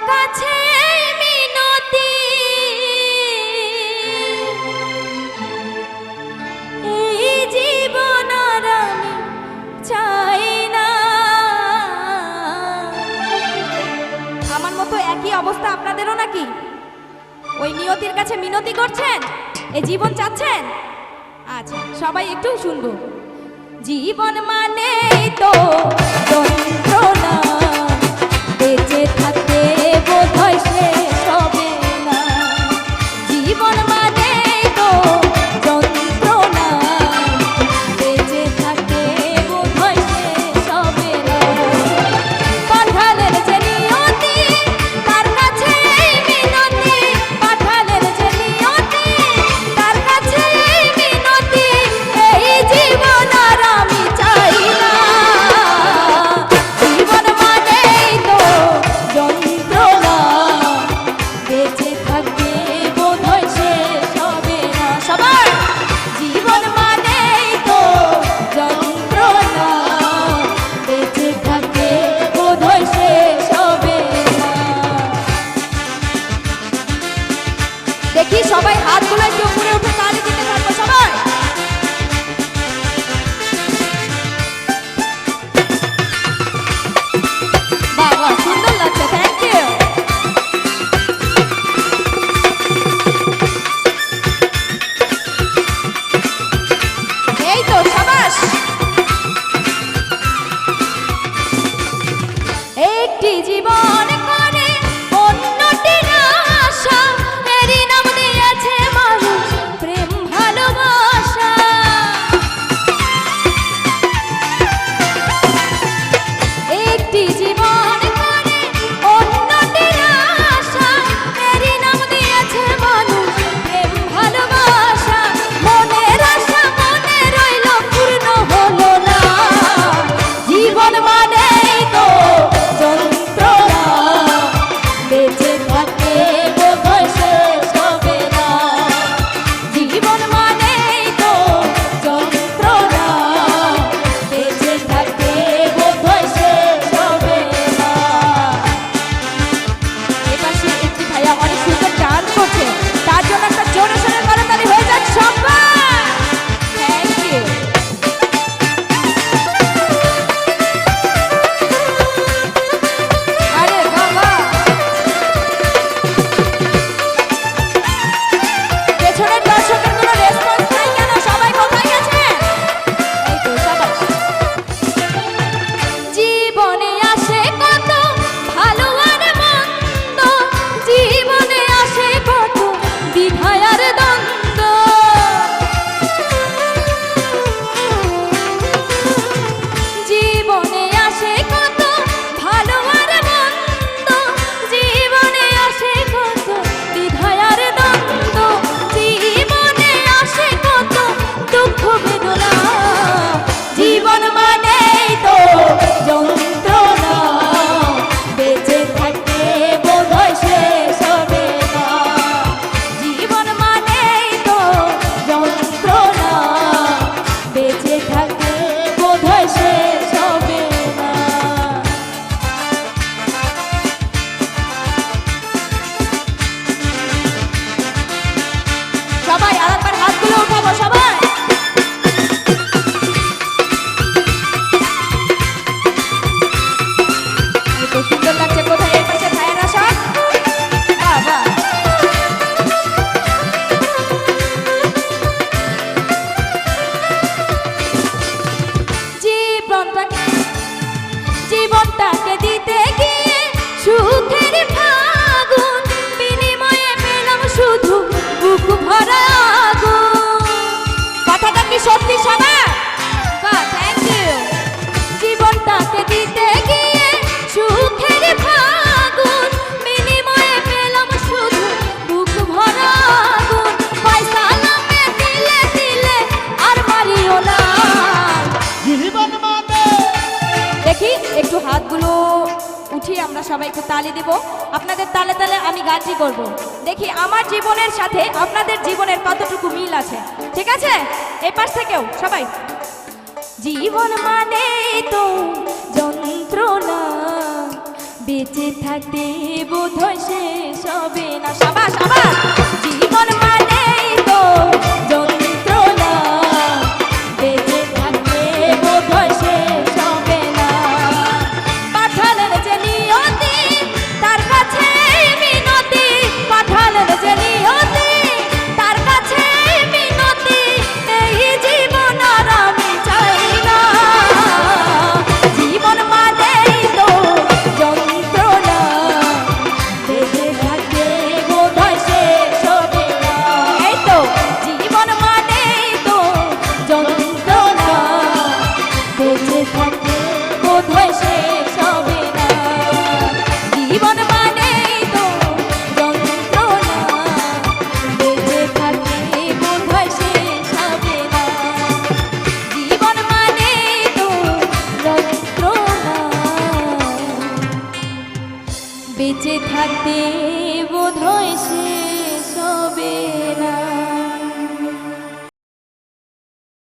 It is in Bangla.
কাছে মিনতি, এই জীবন আর আমি চাই না। আমার মতো একই অবস্থা আপনাদেরও নাকি? ওই নিয়তির কাছে মিনতি করছেন, এই জীবন চাচ্ছেন? আচ্ছা, সবাই একটু শুনবো। জীবন মানে তো যন্ত্রণা, বেঁচে থাকতে বোধহয় শেষ হবে না। জীবন মানে তো যন্ত্রণা, বেঁচে থাকতে বোধহয় শেষ হবে না। পাঠালের যে নিয়তি, তার কাছে মিনতি, পাঠালের যে নিয়তি, তার কাছে মিনতি, এই জীবন আর আমি চাই না। জীবন মানেই তো যন্ত্রণা, বেঁচে থাকতে বোধহয় শেষ হবে না। সবার জীবন মানেই তো যন্ত্রণা, বেঁচে থাকতে বোধহয় শেষ হবে না। দেখি সবাই হাতগুলো একটু উপরে উঠে তালি দিতে থাকবো সবাই। বাবা সুন্দর লাগছে, থ্যাংক ইউ। এই তো সাবাস। একটি জীবন করে অন্যটির আশা, এরই নাম দিয়েছে মানুষ প্রেম ভালোবাসা। একটি জীবন করে অন্যটির আশা, এরই নাম দিয়েছে মানুষ প্রেম ভালোবাসা। মনের আশা মনে রইল, পূর্ণ হলো না। জীবন মানেই তো যন্ত্রণা, বেঁচে থাকতে বোধহয় শেষ হবে না। জীবন মানেই তো যন্ত্রণা, বেঁচে থাকতে বোধহয় শেষ হবে না। এপাশে একটি ভাইয়া অনেক সুন্দর গান করছে, তার জন্য একটা জোরে সোরে করতালি হয়ে যাক সবাই। Thank you. আরে বাবা, পেছনের দর্শকের কোনো রেসপন্স নাই কেন? সবাই কোথায় গেছে? এই তো সাবাস। জীবনে আসে কত ভালো আর মন্দ, জীবনে আসে কত দ্বিধা আর দ্বন্দ্ব। জীবনে আসে কত ভালো আর মন্দ, জীবনে আসে কত দ্বিধা আর দ্বন্দ্ব। জীবনে আসে কত দুঃখ বেদনা। জীবন মানেই তো যন্ত্রণা, বেঁচে থাকতে বোধহয় শেষ হবে না। জীবন মানেই তো যন্ত্রণা, বেঁচে থাকতে বোধহয় শেষ হবে না। সবাই আরেকবার হাতগুলো উঠাবো সবাই। এই তো সুন্দর লাগছে। কোথায় এর পাশে ভাইয়েরা সব? বাবা জীবনটাকে দিতে গিয়ে সুখের ফাগুন, বিনিময়ে পেলাম শুধু বুক ভরা আগুন। কথাটা কি সত্যি সবার? Thank you. জীবনটাকে দিতে গিয়ে সুখের ফাগুন, বিনিময়ে পেলাম শুধু বুক ভরা আগুন। পয়সা নামে দিলে দিলে আর মারিও না। জীবন মানে দেখি একটু হাতগুলো উঠিয়ে আমরা সবাই একটু তালি দিব। আপনাদের তালে তালে আমি গানটি করব। দেখি আমার জীবনের সাথে আপনাদের জীবনের কতটুকু মিল আছে। ঠিক আছে? এই পাশ থেকেও সবাই। জীবন মানে তো যন্ত্রণা, বেঁচে থাকতে বোধহয় শেষ হবে না। সাবাস সাবাস। জীবন মানেই তো যন্ত্রণা, বেঁচে থাকতে বোধহয় শেষ হবে না। পাঠালেন যে নিয়তি তার কাছে মিনতি, পাঠালেন যে নিয়তি তার কাছে মিনতি, এই জীবন আর আমি চাই না। জীবন মানেই তো যন্ত্রণা, বেঁচে থাকতে বোধহয় শেষ হবে না। এই তো জীবন মানেই তো যন্ত্রণা, বেঁচে থাকতে বোধহয় শেষ হবে না। জীবন মানেই তো যন্ত্রণা, বেঁচে থাকতে বোধহয় শেষ হবে না। জীবন মানেই তো যন্ত্রণা, বেঁচে থাকতে বোধহয়